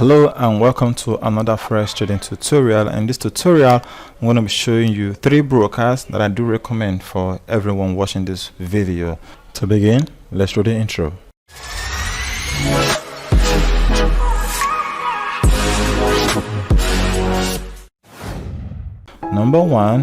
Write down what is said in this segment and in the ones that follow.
Hello and welcome to another forex trading tutorial. In this tutorial I'm going to be showing you 3 brokers that I do recommend for everyone watching this video. To begin, let's do the intro. Number 1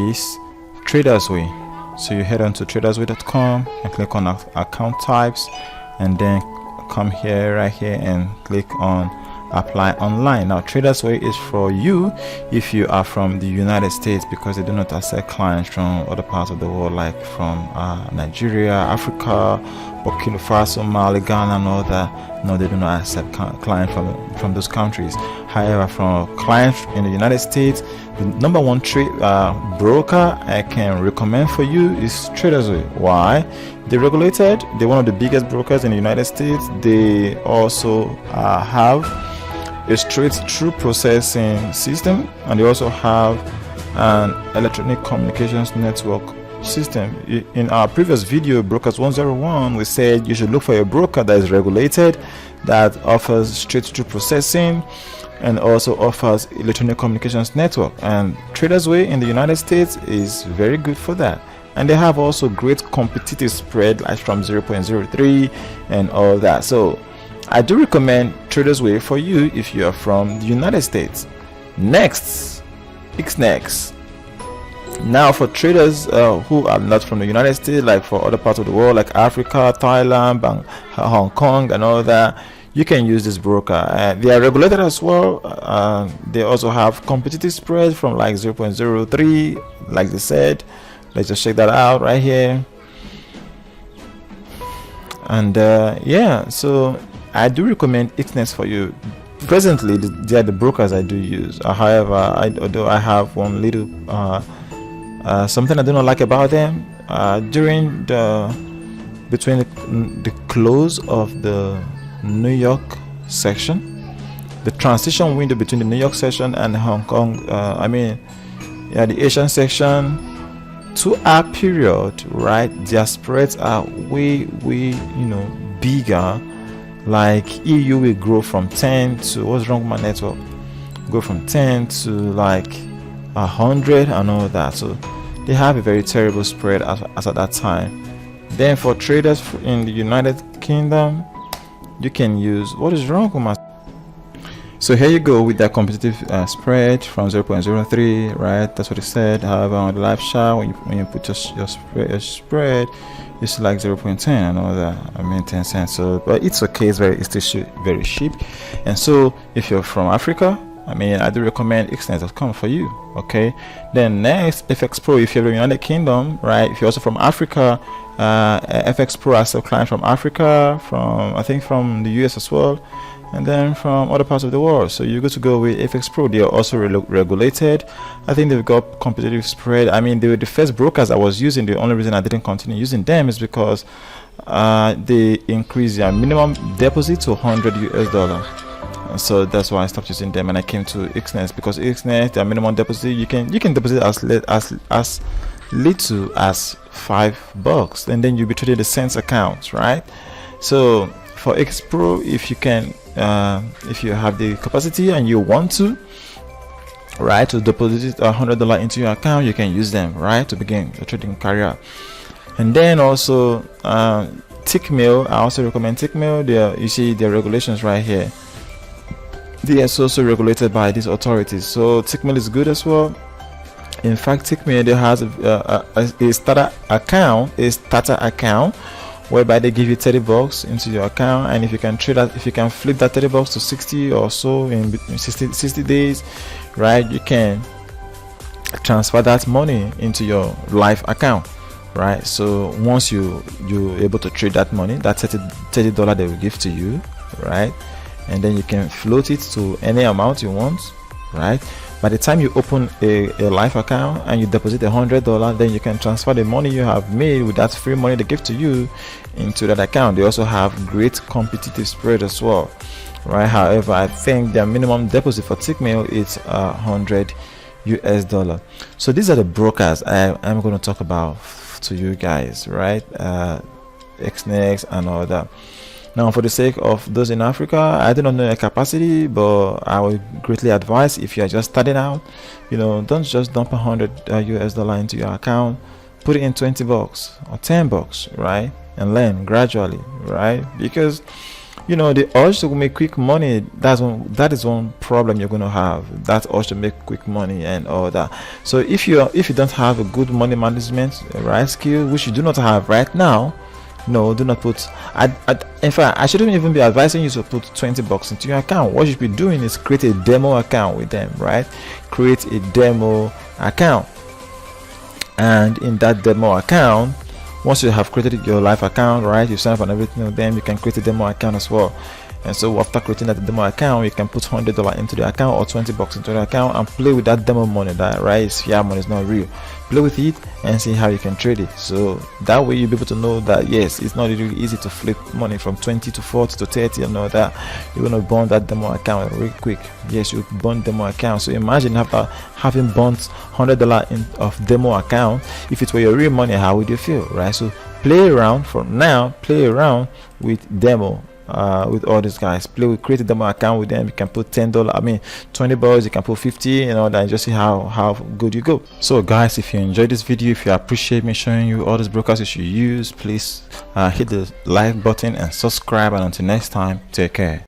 is TradersWay. So you head on to TradersWay.com and click on account types, and then come here right here and click on apply online. Now TradersWay is for you if you are from the United States, because they do not accept clients from other parts of the world, like from Nigeria, Africa, Burkina Faso, Mali, Ghana, and all that. No, they do not accept clients from those countries. However, from clients in the United States, the number 1 broker I can recommend for you is TradersWay. Why? They're regulated. They're one of the biggest brokers in the United States. They also have a straight-through processing system, and they also have an electronic communications network system. In our previous video, Brokers 101, we said you should look for a broker that is regulated, that offers straight-through processing, and also offers electronic communications network. And TradersWay in the United States is very good for that. And they have also great competitive spread, like from 0.03 and all that. So I do recommend TradersWay for you if you are from the United States. Next, Pixnets. Now for traders who are not from the United States, like for other parts of the world like Africa, Thailand, Hong Kong and all that, you can use this broker. They are regulated as well. They also have competitive spread from like 0.03, like they said. Let's just check that out right here. And yeah, so I do recommend Pixnets for you. Presently they are the brokers I do use. However, although I have one little something I do not like about them, during between the close of the New York section, the transition window between the New York section and Hong Kong, the Asian section, 2-hour period, right? Their spreads are way bigger. Like EU will grow from 10 to, what's wrong with my network, go from 10 to like 100 and all that. So they have a very terrible spread as at that time. Then for traders in the United Kingdom, you can use, what is wrong with my, so here you go with that competitive spread from 0.03, right? That's what it said. However, on the live chart, when you put your spread, it's like 0.10 and all that. 10 cents. So, but it's okay. It's still very cheap. And so, if you're from Africa, I do recommend Pixnets.com for you. Okay. Then next, FX Pro. If you're in the United Kingdom, right? If you're also from Africa, FX Pro has a client from Africa, from the US as well, and then from other parts of the world. So you're good to go with FX Pro. They are also regulated. I think they've got competitive spread. They were the first brokers I was using. The only reason I didn't continue using them is because they increased their minimum deposit to $100. So that's why I stopped using them and I came to Pixnets, because Pixnets, their minimum deposit, you can deposit as little as $5, and then you'll be trading the cents account, right? So for FX Pro, if you can, if you have the capacity and you want to, right, to deposit $100 into your account, you can use them, right, to begin your trading career. And then also Tickmill, I also recommend Tickmill. You see their regulations right here. They are also regulated by these authorities, so Tickmill is good as well. In fact, Tickmill, they has a starter account whereby they give you $30 into your account, and if you can flip that $30 to 60 or so in 60 days, right, you can transfer that money into your live account, right? So once you're able to trade that money, that $30 they will give to you, right, and then you can float it to any amount you want, right? By the time you open a live account and you deposit $100, then you can transfer the money you have made with that free money they give to you into that account. They also have great competitive spread as well, right? However, I think their minimum deposit for Tickmill is $100. So these are the brokers I'm going to talk about to you guys, right? Pixnets and all that. Now, for the sake of those in Africa, I do not know your capacity, but I would greatly advise, if you are just starting out, don't just dump $100 US into your account. Put it in 20 bucks or 10 bucks, right? And learn gradually, right? Because the urge to make quick money, that is one problem you're going to have, that urge to make quick money and all that. So if you don't have a good money management right skill, which you do not have right now, no, do not put in fact, I shouldn't even be advising you to put 20 bucks into your account. What you should be doing is create a demo account with them, right? Create a demo account, and in that demo account, once you have created your live account, right, you sign up and everything with them, you can create a demo account as well. And so after creating that demo account, you can put $100 into the account or 20 bucks into the account and play with that demo money. That, right, is fiat money, is not real. Play with it and see how you can trade it. So that way you'll be able to know that yes, it's not really easy to flip money from 20 to 40 to 30 and all that. You're gonna burn that demo account real quick. Yes, you burn demo account. So imagine after having burnt $100 of demo account, if it were your real money, how would you feel, right? So play around with demo. With all these guys, create a demo account with them. You can put $10, $20, you can put 50 and all that, and just see how good you go. So guys, if you enjoyed this video, if you appreciate me showing you all these brokers you should use, please hit the like button and subscribe, and until next time, take care.